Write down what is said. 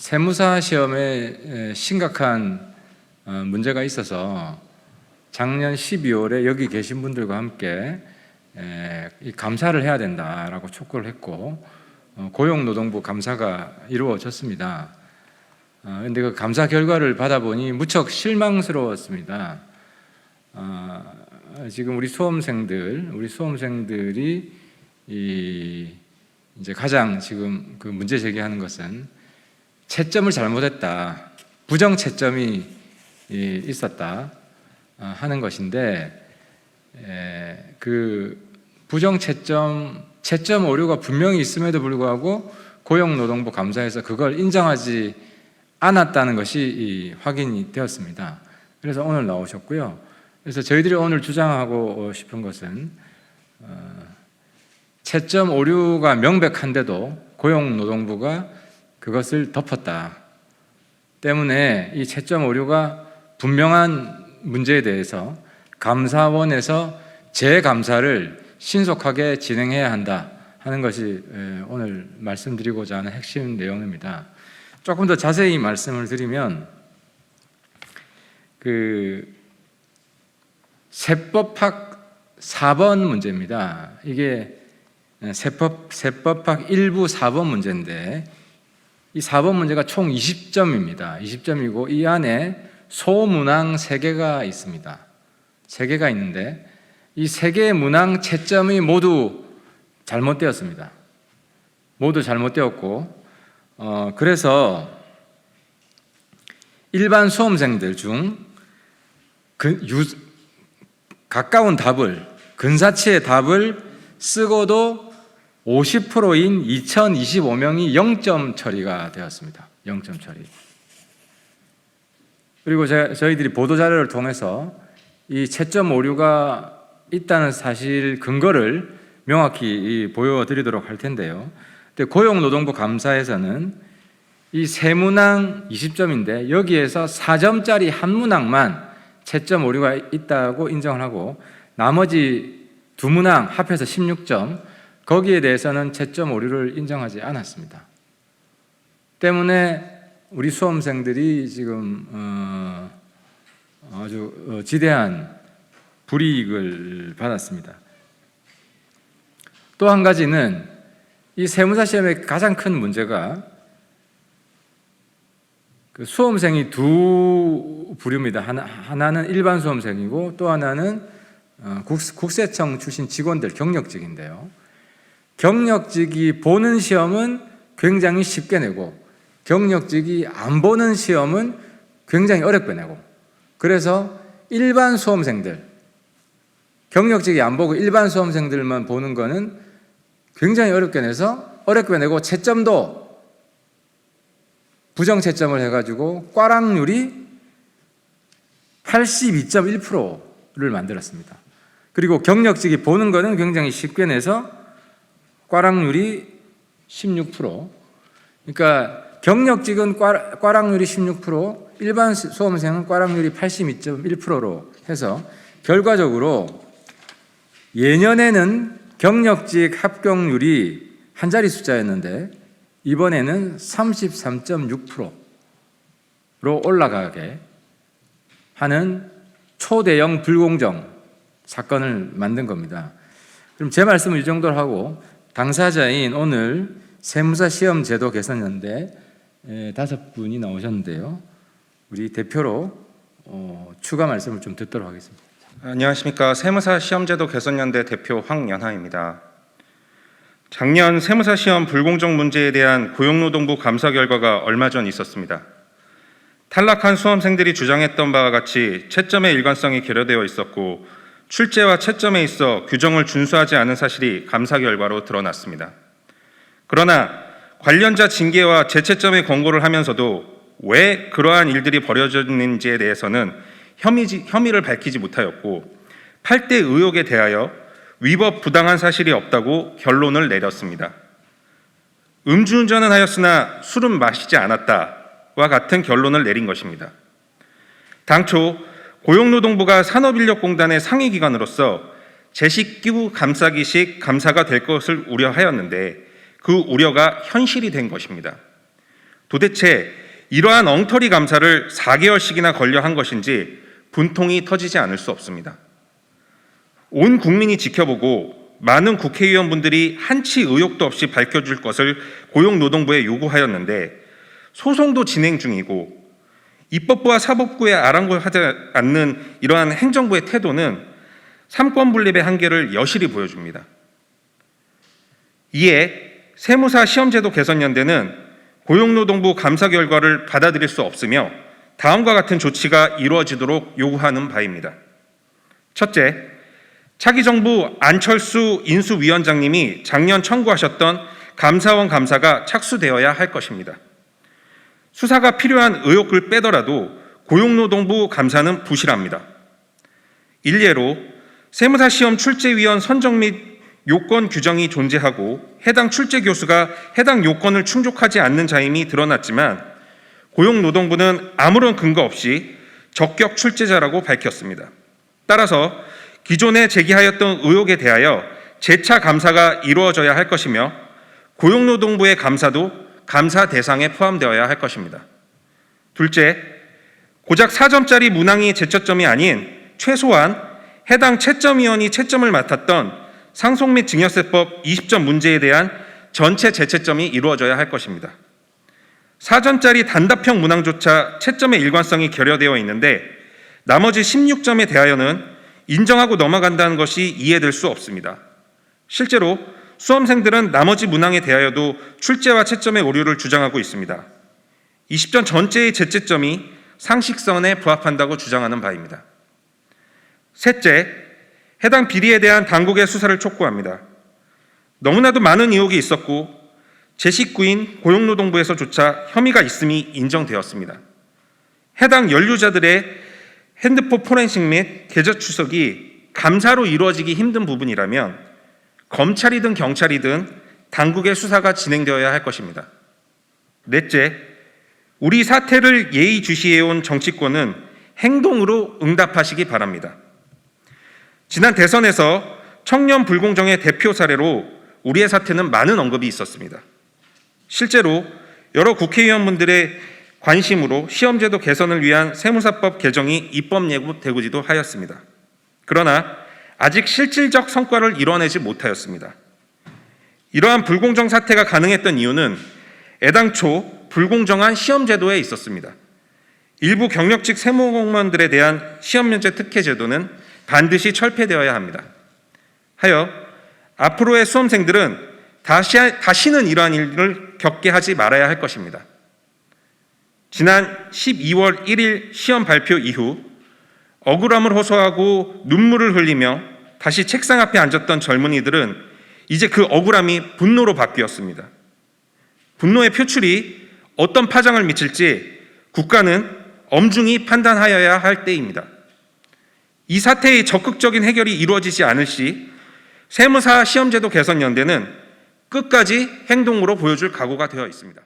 세무사 시험에 심각한 문제가 있어서 작년 12월에 여기 계신 분들과 함께 감사를 해야 된다라고 촉구를 했고 고용노동부 감사가 이루어졌습니다. 그런데 그 감사 결과를 받아보니 무척 실망스러웠습니다. 지금 우리 수험생들이 이제 가장 지금 그 문제 제기하는 것은 채점을 잘못했다, 부정 채점이 있었다 하는 것인데, 그 부정 채점 오류가 분명히 있음에도 불구하고 고용노동부 감사에서 그걸 인정하지 않았다는 것이 확인이 되었습니다. 그래서 오늘 나오셨고요. 그래서 저희들이 오늘 주장하고 싶은 것은 채점 오류가 명백한데도 고용노동부가 그것을 덮었다 때문에 이 채점 오류가 분명한 문제에 대해서 감사원에서 재감사를 신속하게 진행해야 한다 하는 것이 오늘 말씀드리고자 하는 핵심 내용입니다. 조금 더 자세히 말씀을 드리면 그 세법학 4번 문제입니다. 이게 세법학 1부 4번 문제인데 이 4번 문제가 총 20점입니다. 20점이고 이 안에 소문항 3개가 있습니다. 3개가 있는데 이 3개의 문항 채점이 모두 잘못되었습니다. 모두 잘못되었고 그래서 일반 수험생들 중 가까운 답을, 근사치의 답을 쓰고도 50%인 2025명이 0점 처리가 되었습니다. 0점 처리. 그리고 저희들이 보도자료를 통해서 이 채점 오류가 있다는 사실 근거를 명확히 보여드리도록 할 텐데요. 근데 고용노동부 감사에서는 이 세 문항 20점인데 여기에서 4점짜리 한 문항만 채점 오류가 있다고 인정을 하고 나머지 두 문항 합해서 16점, 거기에 대해서는 채점 오류를 인정하지 않았습니다. 때문에 우리 수험생들이 지금 아주 지대한 불이익을 받았습니다. 또 한 가지는 이 세무사 시험의 가장 큰 문제가 그 수험생이 두 부류입니다. 하나는 일반 수험생이고 또 하나는 국세청 출신 직원들, 경력직인데요. 경력직이 보는 시험은 굉장히 쉽게 내고 경력직이 안 보는 시험은 굉장히 어렵게 내고, 그래서 일반 수험생들, 경력직이 안 보고 일반 수험생들만 보는 거는 굉장히 어렵게 내서 어렵게 내고 채점도 부정 채점을 해가지고 꽈락률이 82.1%를 만들었습니다. 그리고 경력직이 보는 거는 굉장히 쉽게 내서 꽈락률이 16%. 그러니까 경력직은 꽈락률이 16%, 일반 수험생은 꽈락률이 82.1%로 해서 결과적으로 예년에는 경력직 합격률이 한 자리 숫자였는데 이번에는 33.6%로 올라가게 하는 초대형 불공정 사건을 만든 겁니다. 그럼 제 말씀을 이 정도로 하고 당사자인 오늘 세무사 시험 제도 개선연대 5분이 나오셨는데요. 우리 대표로 추가 말씀을 좀 듣도록 하겠습니다. 안녕하십니까. 세무사 시험제도 개선연대 대표 황연하입니다. 작년 세무사 시험 불공정 문제에 대한 고용노동부 감사 결과가 얼마 전 있었습니다. 탈락한 수험생들이 주장했던 바와 같이 채점의 일관성이 결여되어 있었고 출제와 채점에 있어 규정을 준수하지 않은 사실이 감사 결과로 드러났습니다. 그러나 관련자 징계와 재채점의 권고를 하면서도 왜 그러한 일들이 벌어졌는지에 대해서는 혐의를 밝히지 못하였고 8대 의혹에 대하여 위법 부당한 사실이 없다고 결론을 내렸습니다. 음주운전은 하였으나 술은 마시지 않았다와 같은 결론을 내린 것입니다. 당초 고용노동부가 산업인력공단의 상위기관으로서 제식기구 감싸기식 감사가 될 것을 우려하였는데 그 우려가 현실이 된 것입니다. 도대체 이러한 엉터리 감사를 4개월씩이나 걸려 한 것인지 분통이 터지지 않을 수 없습니다. 온 국민이 지켜보고 많은 국회의원분들이 한치 의혹도 없이 밝혀줄 것을 고용노동부에 요구하였는데 소송도 진행 중이고 입법부와 사법부에 아랑곳하지 않는 이러한 행정부의 태도는 삼권 분립의 한계를 여실히 보여줍니다. 이에 세무사 시험제도 개선연대는 고용노동부 감사 결과를 받아들일 수 없으며 다음과 같은 조치가 이루어지도록 요구하는 바입니다. 첫째, 차기 정부 안철수 인수위원장님이 작년 청구하셨던 감사원 감사가 착수되어야 할 것입니다. 수사가 필요한 의혹을 빼더라도 고용노동부 감사는 부실합니다. 일례로 세무사 시험 출제위원 선정 및 요건 규정이 존재하고 해당 출제 교수가 해당 요건을 충족하지 않는 자임이 드러났지만 고용노동부는 아무런 근거 없이 적격 출제자라고 밝혔습니다. 따라서 기존에 제기하였던 의혹에 대하여 재차 감사가 이루어져야 할 것이며 고용노동부의 감사도 감사 대상에 포함되어야 할 것입니다. 둘째, 고작 4점짜리 문항이 제초점이 아닌 최소한 해당 채점위원이 채점을 맡았던 상속 및 증여세법 20점 문제에 대한 전체 재채점이 이루어져야 할 것입니다. 4점짜리 단답형 문항조차 채점의 일관성이 결여되어 있는데 나머지 16점에 대하여는 인정하고 넘어간다는 것이 이해될 수 없습니다. 실제로 수험생들은 나머지 문항에 대하여도 출제와 채점의 오류를 주장하고 있습니다. 20점 전체의 재채점이 상식선에 부합한다고 주장하는 바입니다. 셋째, 해당 비리에 대한 당국의 수사를 촉구합니다. 너무나도 많은 의혹이 있었고 제19인 고용노동부에서조차 혐의가 있음이 인정되었습니다. 해당 연루자들의 핸드폰 포렌식 및 계좌 추적이 감사로 이루어지기 힘든 부분이라면 검찰이든 경찰이든 당국의 수사가 진행되어야 할 것입니다. 넷째, 우리 사태를 예의주시해온 정치권은 행동으로 응답하시기 바랍니다. 지난 대선에서 청년 불공정의 대표 사례로 우리의 사태는 많은 언급이 있었습니다. 실제로 여러 국회의원분들의 관심으로 시험제도 개선을 위한 세무사법 개정이 입법 예고되고지도 하였습니다. 그러나 아직 실질적 성과를 이뤄내지 못하였습니다. 이러한 불공정 사태가 가능했던 이유는 애당초 불공정한 시험제도에 있었습니다. 일부 경력직 세무공무원들에 대한 시험면제 특혜 제도는 반드시 철폐되어야 합니다. 하여 앞으로의 수험생들은 다시는 이러한 일을 겪게 하지 말아야 할 것입니다. 지난 12월 1일 시험 발표 이후 억울함을 호소하고 눈물을 흘리며 다시 책상 앞에 앉았던 젊은이들은 이제 그 억울함이 분노로 바뀌었습니다. 분노의 표출이 어떤 파장을 미칠지 국가는 엄중히 판단하여야 할 때입니다. 이 사태의 적극적인 해결이 이루어지지 않을 시 세무사 시험제도 개선연대는 끝까지 행동으로 보여줄 각오가 되어 있습니다.